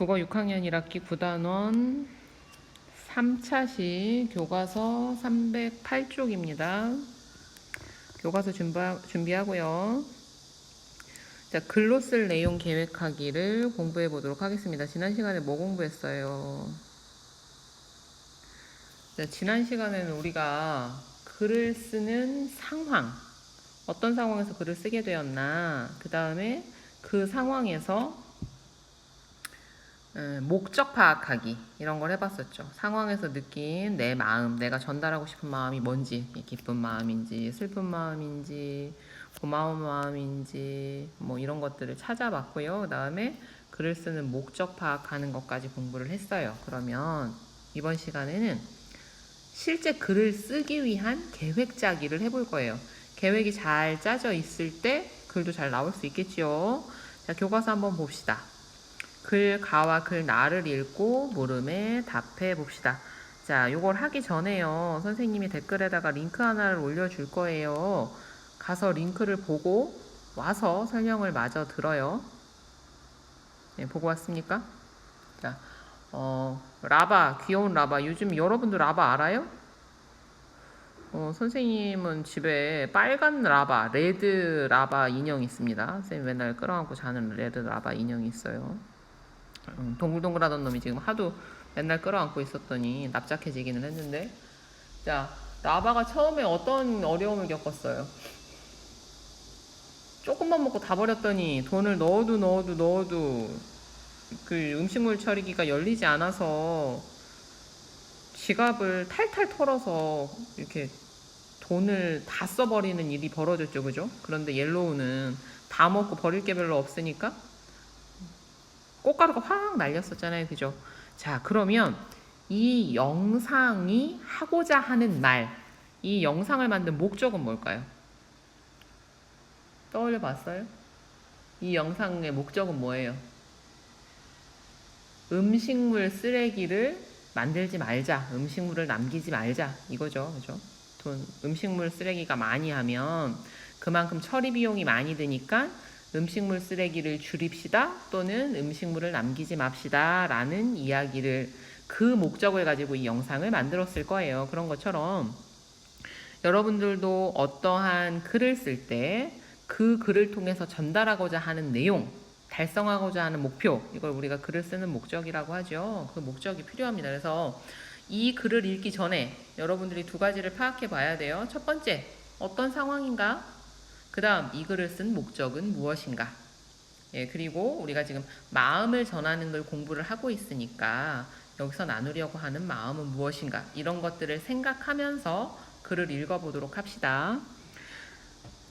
국어 6학년 1학기 9단원 3차시 교과서 308쪽입니다. 교과서 준비하고요. 자, 글로 쓸 내용 계획하기를 공부해 보도록 하겠습니다. 지난 시간에 뭐 공부했어요? 자, 지난 시간에는 우리가 글을 쓰는 상황, 어떤 상황에서 글을 쓰게 되었나, 그 다음에 그 상황에서 목적 파악하기 이런 걸 해봤었죠. 상황에서 느낀 내 마음, 내가 전달하고 싶은 마음이 뭔지, 기쁜 마음인지 슬픈 마음인지 고마운 마음인지 뭐 이런 것들을 찾아봤고요. 그 다음에 글을 쓰는 목적 파악하는 것까지 공부를 했어요. 그러면 이번 시간에는 실제 글을 쓰기 위한 계획 짜기를 해볼 거예요. 계획이 잘 짜져 있을 때 글도 잘 나올 수 있겠죠. 자, 교과서 한번 봅시다. 글 가와 글 나를 읽고 물음에 답해 봅시다. 자, 요걸 하기 전에요. 선생님이 댓글에다가 링크 하나를 올려줄 거예요. 가서 링크를 보고 와서 설명을 마저 들어요. 네, 보고 왔습니까? 자, 라바, 귀여운 라바. 요즘 여러분들 라바 알아요? 선생님은 집에 빨간 라바, 레드 라바 인형 있습니다. 선생님 맨날 끌어안고 자는 레드 라바 인형이 있어요. 동글동글하던 놈이 지금 하도 맨날 끌어안고 있었더니 납작해지기는 했는데, 자, 라바가 처음에 어떤 어려움을 겪었어요? 조금만 먹고 다 버렸더니 돈을 넣어도 그 음식물 처리기가 열리지 않아서 지갑을 탈탈 털어서 이렇게 돈을 다 써버리는 일이 벌어졌죠, 그죠? 그런데 옐로우는 다 먹고 버릴 게 별로 없으니까 꽃가루가 확 날렸었잖아요, 그죠? 자, 그러면 이 영상이 하고자 하는 말, 이 영상을 만든 목적은 뭘까요? 떠올려 봤어요? 이 영상의 목적은 뭐예요? 음식물 쓰레기를 만들지 말자, 음식물을 남기지 말자, 이거죠, 그죠? 음식물 쓰레기가 많이 하면 그만큼 처리 비용이 많이 드니까 음식물 쓰레기를 줄입시다 또는 음식물을 남기지 맙시다 라는 이야기를, 그 목적을 가지고 이 영상을 만들었을 거예요. 그런 것처럼 여러분들도 어떠한 글을 쓸 때 그 글을 통해서 전달하고자 하는 내용, 달성하고자 하는 목표, 이걸 우리가 글을 쓰는 목적이라고 하죠. 그 목적이 필요합니다. 그래서 이 글을 읽기 전에 여러분들이 두 가지를 파악해 봐야 돼요. 첫 번째, 어떤 상황인가? 그 다음, 이 글을 쓴 목적은 무엇인가? 예, 그리고 우리가 지금 마음을 전하는 걸 공부를 하고 있으니까 여기서 나누려고 하는 마음은 무엇인가? 이런 것들을 생각하면서 글을 읽어보도록 합시다.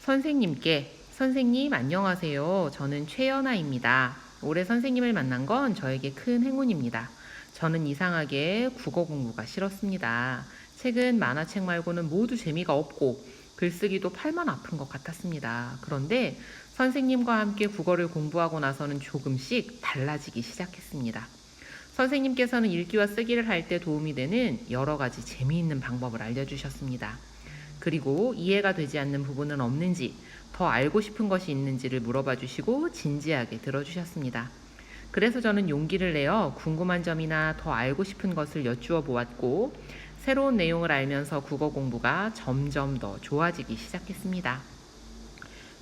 선생님 안녕하세요. 저는 최연아입니다. 올해 선생님을 만난 건 저에게 큰 행운입니다. 저는 이상하게 국어 공부가 싫었습니다. 책은 만화책 말고는 모두 재미가 없고 글쓰기도 팔만 아픈 것 같았습니다. 그런데 선생님과 함께 국어를 공부하고 나서는 조금씩 달라지기 시작했습니다. 선생님께서는 읽기와 쓰기를 할 때 도움이 되는 여러 가지 재미있는 방법을 알려주셨습니다. 그리고 이해가 되지 않는 부분은 없는지, 더 알고 싶은 것이 있는지를 물어봐 주시고 진지하게 들어주셨습니다. 그래서 저는 용기를 내어 궁금한 점이나 더 알고 싶은 것을 여쭈어 보았고, 새로운 내용을 알면서 국어 공부가 점점 더 좋아지기 시작했습니다.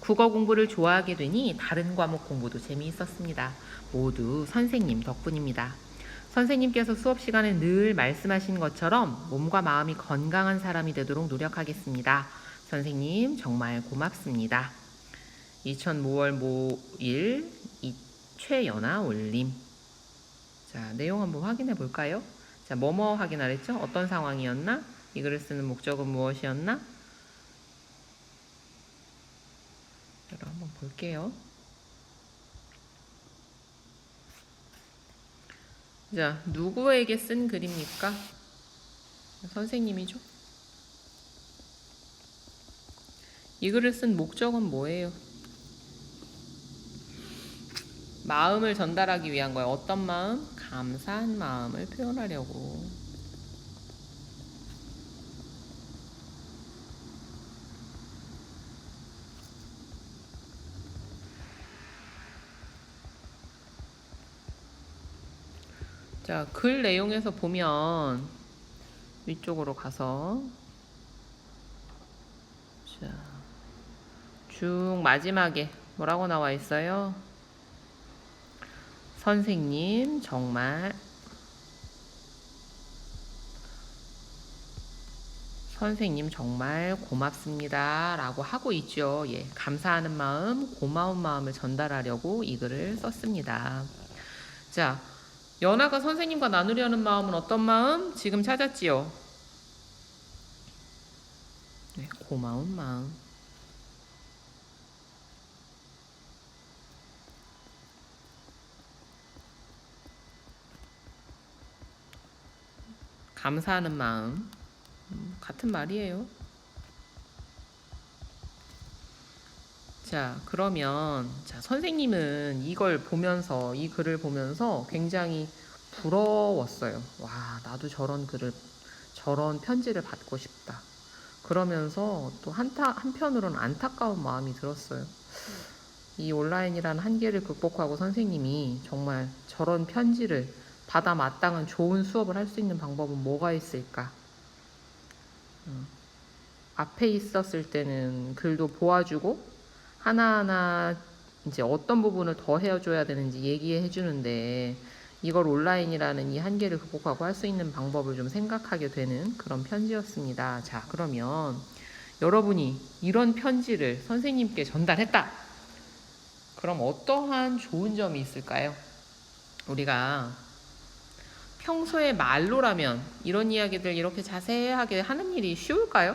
국어 공부를 좋아하게 되니 다른 과목 공부도 재미있었습니다. 모두 선생님 덕분입니다. 선생님께서 수업 시간에 늘 말씀하신 것처럼 몸과 마음이 건강한 사람이 되도록 노력하겠습니다. 선생님 정말 고맙습니다. 2005월 모일 최연아 올림. 자, 내용 한번 확인해 볼까요? 자, 뭐뭐 확인하랬죠? 어떤 상황이었나? 이 글을 쓰는 목적은 무엇이었나? 여러분 한번 볼게요. 자, 누구에게 쓴 글입니까? 선생님이죠. 이 글을 쓴 목적은 뭐예요? 마음을 전달하기 위한 거예요. 어떤 마음? 감사한 마음을 표현하려고. 자, 글 내용에서 보면 위쪽으로 가서 자, 쭉 마지막에 뭐라고 나와 있어요? 선생님 정말 고맙습니다 라고 하고 있죠. 예, 감사하는 마음, 고마운 마음을 전달하려고 이 글을 썼습니다. 자, 연아가 선생님과 나누려는 마음은 어떤 마음? 지금 찾았지요? 네, 고마운 마음. 감사하는 마음. 같은 말이에요. 자, 그러면 자, 선생님은 이걸 보면서 이 글을 보면서 굉장히 부러웠어요. 와, 나도 저런 편지를 받고 싶다. 그러면서 또 한편으로는 안타까운 마음이 들었어요. 이 온라인이라는 한계를 극복하고 선생님이 정말 저런 편지를 받아 마땅한 좋은 수업을 할 수 있는 방법은 뭐가 있을까? 앞에 있었을 때는 글도 보아주고 하나하나 이제 어떤 부분을 더 헤어줘야 되는지 얘기해 주는데 이걸 온라인이라는 이 한계를 극복하고 할 수 있는 방법을 좀 생각하게 되는 그런 편지였습니다. 자, 그러면 여러분이 이런 편지를 선생님께 전달했다. 그럼 어떠한 좋은 점이 있을까요? 우리가 평소에 말로라면 이런 이야기들 이렇게 자세하게 하는 일이 쉬울까요?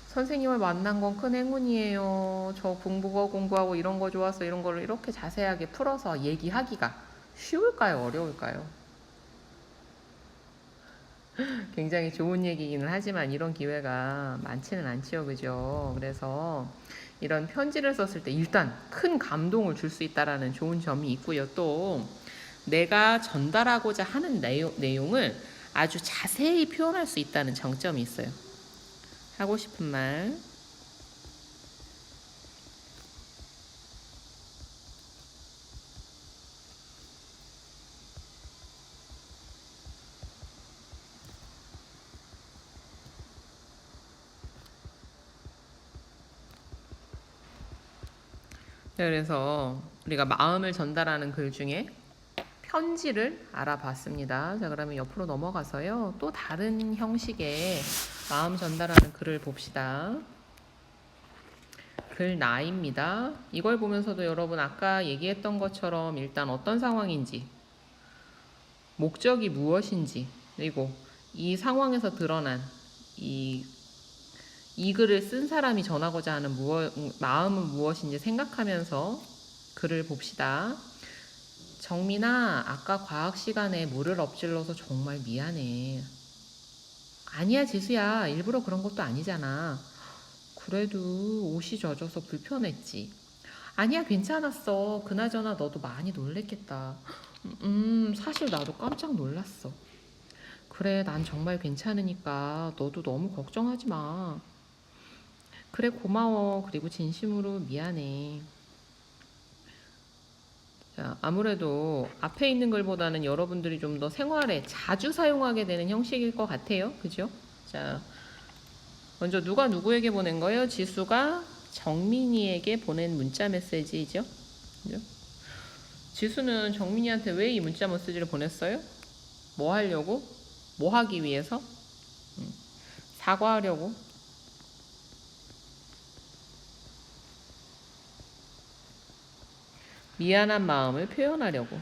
선생님을 만난 건 큰 행운이에요. 저 공부하고 이런 거 좋았어. 이런 거를 이렇게 자세하게 풀어서 얘기하기가 쉬울까요? 어려울까요? 굉장히 좋은 얘기이기는 하지만 이런 기회가 많지는 않지요. 그죠? 그래서 이런 편지를 썼을 때 일단 큰 감동을 줄 수 있다라는 좋은 점이 있고요. 또 내가 전달하고자 하는 내용을 아주 자세히 표현할 수 있다는 장점이 있어요. 하고 싶은 말. 그래서 우리가 마음을 전달하는 글 중에 편지를 알아봤습니다. 자, 그러면 옆으로 넘어가서요. 또 다른 형식의 마음 전달하는 글을 봅시다. 글 나입니다. 이걸 보면서도 여러분 아까 얘기했던 것처럼 일단 어떤 상황인지, 목적이 무엇인지, 그리고 이 상황에서 드러난 이 글을 쓴 사람이 전하고자 하는 마음은 무엇인지 생각하면서 글을 봅시다. 정민아, 아까 과학 시간에 물을 엎질러서 정말 미안해. 아니야, 지수야. 일부러 그런 것도 아니잖아. 그래도 옷이 젖어서 불편했지. 아니야, 괜찮았어. 그나저나 너도 많이 놀랬겠다. 사실 나도 깜짝 놀랐어. 그래, 난 정말 괜찮으니까 너도 너무 걱정하지 마. 그래, 고마워. 그리고 진심으로 미안해. 자, 아무래도 앞에 있는 글보다는 여러분들이 좀 더 생활에 자주 사용하게 되는 형식일 것 같아요. 그죠? 자, 먼저 누가 누구에게 보낸 거예요? 지수가 정민이에게 보낸 문자 메시지죠. 그죠? 지수는 정민이한테 왜 이 문자 메시지를 보냈어요? 뭐 하려고? 뭐 하기 위해서? 사과하려고? 미안한 마음을 표현하려고.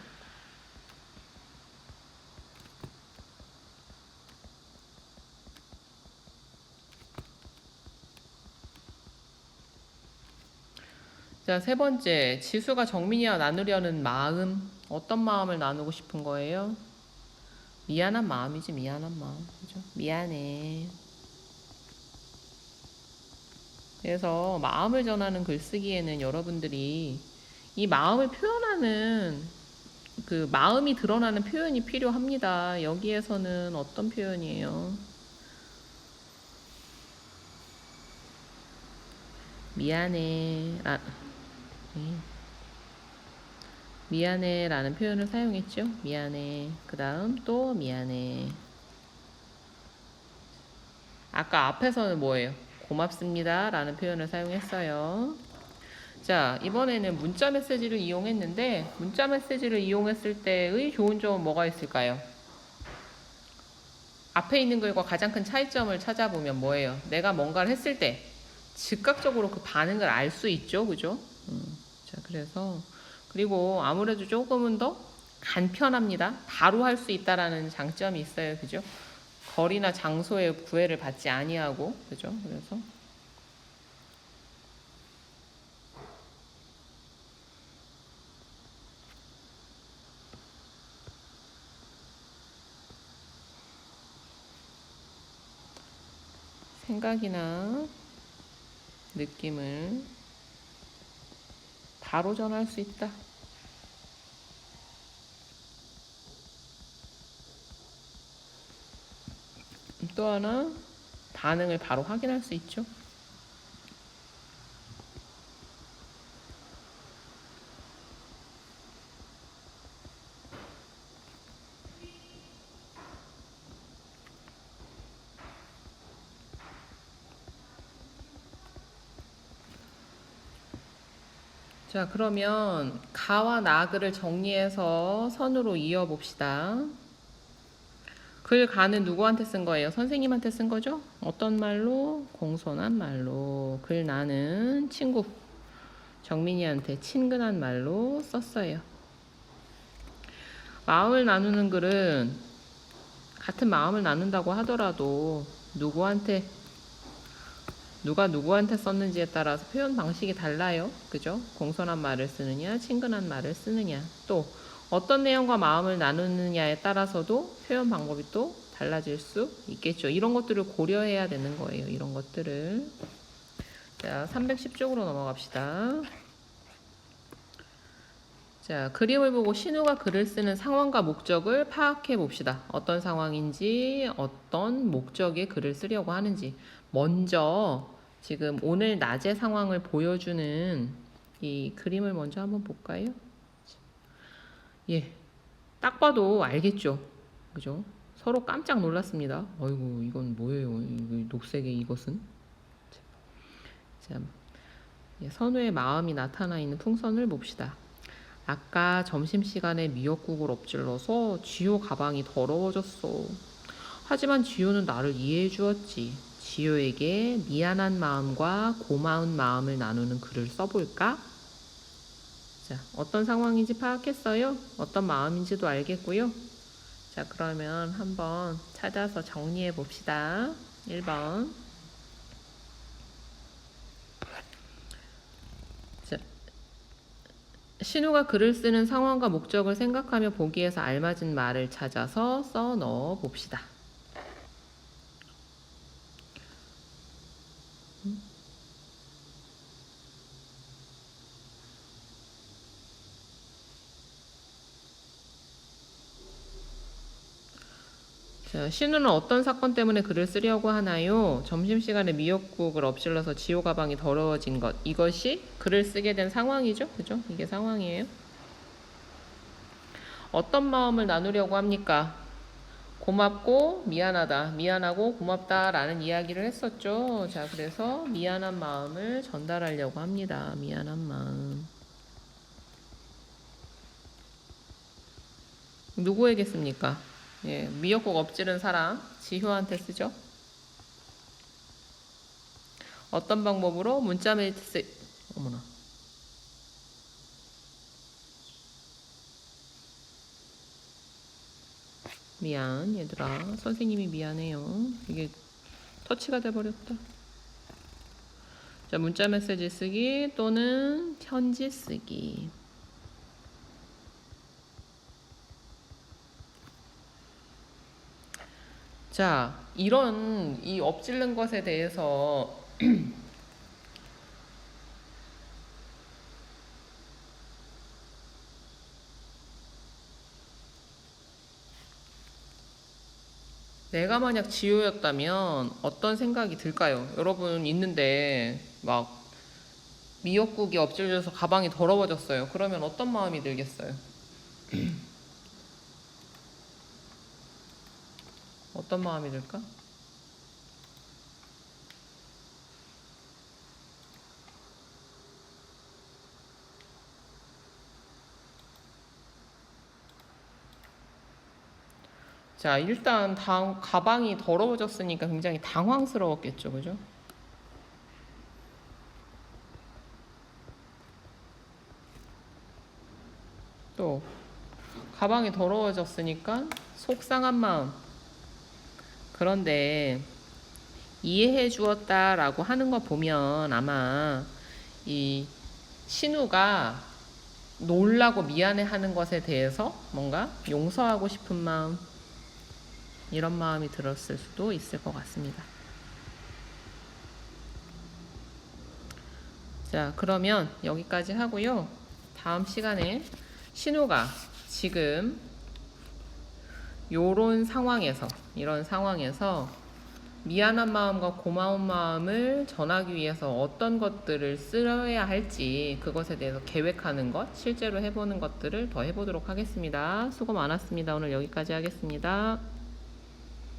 자, 세 번째, 지수가 정민이와 나누려는 마음, 어떤 마음을 나누고 싶은 거예요? 미안한 마음이지, 미안한 마음. 그죠? 미안해. 그래서 마음을 전하는 글쓰기에는 여러분들이 이 마음을 표현하는 그 마음이 드러나는 표현이 필요합니다. 여기에서는 어떤 표현이에요? 미안해. 미안해 라는 표현을 사용했죠. 미안해. 그 다음 또 미안해. 아까 앞에서는 뭐예요? 고맙습니다 라는 표현을 사용했어요. 자, 이번에는 문자 메시지를 이용했는데 문자 메시지를 이용했을 때의 좋은 점은 뭐가 있을까요? 앞에 있는 글과 가장 큰 차이점을 찾아보면 뭐예요? 내가 뭔가를 했을 때 즉각적으로 그 반응을 알 수 있죠. 그죠? 자, 그래서 그리고 아무래도 조금은 더 간편합니다. 바로 할 수 있다라는 장점이 있어요. 그죠? 거리나 장소에 구애를 받지 아니하고. 그죠? 그래서 생각이나 느낌을 바로 전할 수 있다. 또 하나, 반응을 바로 확인할 수 있죠. 자, 그러면 가와 나그를 정리해서 선으로 이어봅시다. 글 가는 누구한테 쓴 거예요? 선생님한테 쓴 거죠? 어떤 말로? 공손한 말로. 글 나는 친구 정민이한테 친근한 말로 썼어요. 마음을 나누는 글은 같은 마음을 나눈다고 하더라도 누가 누구한테 썼는지에 따라서 표현 방식이 달라요. 그죠? 공손한 말을 쓰느냐, 친근한 말을 쓰느냐, 또 어떤 내용과 마음을 나누느냐에 따라서도 표현 방법이 또 달라질 수 있겠죠. 이런 것들을 고려해야 되는 거예요. 이런 것들을. 자, 310쪽으로 넘어갑시다. 자, 그림을 보고 신우가 글을 쓰는 상황과 목적을 파악해 봅시다. 어떤 상황인지, 어떤 목적의 글을 쓰려고 하는지. 먼저 지금 오늘 낮의 상황을 보여주는 이 그림을 먼저 한번 볼까요? 예, 딱 봐도 알겠죠? 그죠? 서로 깜짝 놀랐습니다. 어이구, 이건 뭐예요? 이 녹색의 이것은? 자, 예, 선우의 마음이 나타나 있는 풍선을 봅시다. 아까 점심시간에 미역국을 엎질러서 지효 가방이 더러워졌어. 하지만 지효는 나를 이해해 주었지. 지효에게 미안한 마음과 고마운 마음을 나누는 글을 써볼까? 자, 어떤 상황인지 파악했어요? 어떤 마음인지도 알겠고요. 자, 그러면 한번 찾아서 정리해 봅시다. 1번. 자, 신우가 글을 쓰는 상황과 목적을 생각하며 보기에서 알맞은 말을 찾아서 써 넣어 봅시다. 자, 신우는 어떤 사건 때문에 글을 쓰려고 하나요? 점심시간에 미역국을 엎질러서 지호 가방이 더러워진 것. 이것이 글을 쓰게 된 상황이죠? 그죠? 이게 상황이에요. 어떤 마음을 나누려고 합니까? 고맙고 미안하다. 미안하고 고맙다 라는 이야기를 했었죠. 자, 그래서 미안한 마음을 전달하려고 합니다. 미안한 마음. 누구에게 씁니까? 예, 미역국 엎지른 사람 지효한테 쓰죠. 어떤 방법으로? 문자 메시지. 어머나. 미안 얘들아, 선생님이 미안해요. 이게 터치가 돼버렸다. 자, 문자 메시지 쓰기 또는 편지 쓰기. 자, 이런 이 엎질른 것에 대해서 내가 만약 지효였다면 어떤 생각이 들까요? 여러분 있는데 막 미역국이 엎질려서 가방이 더러워졌어요. 그러면 어떤 마음이 들겠어요? 어떤 마음이 들까? 자, 일단 가방이 더러워졌으니까 굉장히 당황스러웠겠죠, 그죠? 또 가방이 더러워졌으니까 속상한 마음. 그런데 이해해 주었다라고 하는 거 보면 아마 이 신우가 놀라고 미안해 하는 것에 대해서 뭔가 용서하고 싶은 마음, 이런 마음이 들었을 수도 있을 것 같습니다. 자, 그러면 여기까지 하고요. 다음 시간에 신우가 지금 이런 상황에서 미안한 마음과 고마운 마음을 전하기 위해서 어떤 것들을 써야 할지, 그것에 대해서 계획하는 것, 실제로 해보는 것들을 더 해보도록 하겠습니다. 수고 많았습니다. 오늘 여기까지 하겠습니다.